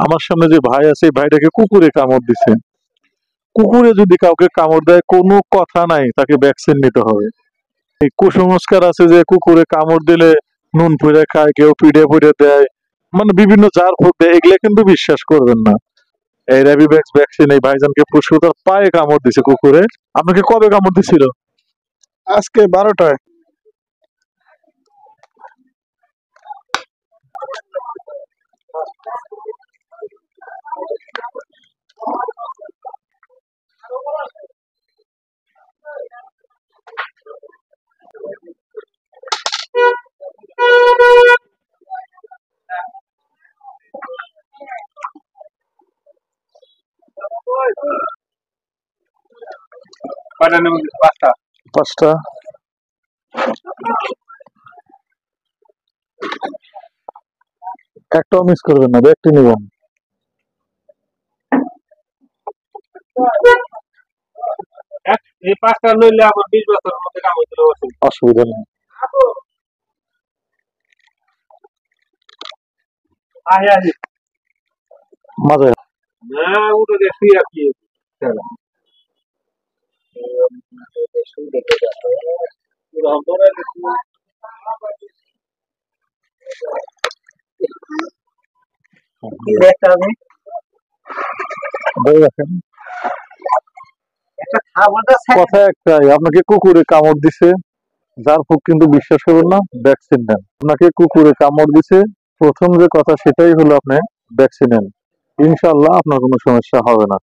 আমার সামনে যে ভাই আছে এই ভাইটাকে কুকুরে কামড় দিছে। কুকুরে যদি কাউকে কামড় দেয় কোনো কথা নাই, তাকে ভ্যাকসিন নিতে হবে। এই কুসংস্কার আছে যে কুকুরে কামড় দিলে নুন পুড়ে খায়, কেউ পিঠে পুড়ে দেয়, মানে বিভিন্ন জার ফুক দেয়, এগুলা কিন্তু বিশ্বাস করবেন না। এই র্যাবিভ্যাক্স ভ্যাকসিন এই ভাইজানকে পুষ্কতার পায়ে কামড় দিছে কুকুরে। আপনাকে কবে কামড় দিছিল? আজকে 12টায়। পাঁচটা। একটাও মিস করবেন না, ব্যাগটি নিবেন। এই 5টা লইলে আমার 20 বছরের মধ্যে কাম হইতে অসুবিধা নেই। আহি মাঝে না উঠে দেখি আর কি বলে রাখেন। কথা একটাই, আপনাকে কুকুরে কামড় দিছে, যার ফুক কিন্তু বিশ্বাস করবেন না, ভ্যাকসিন নেন। আপনাকে কুকুরে কামড় দিছে, প্রথম যে কথা সেটাই হলো আপনি ভ্যাকসিন নেন, ইনশাআল্লাহ আপনার কোনো সমস্যা হবে না।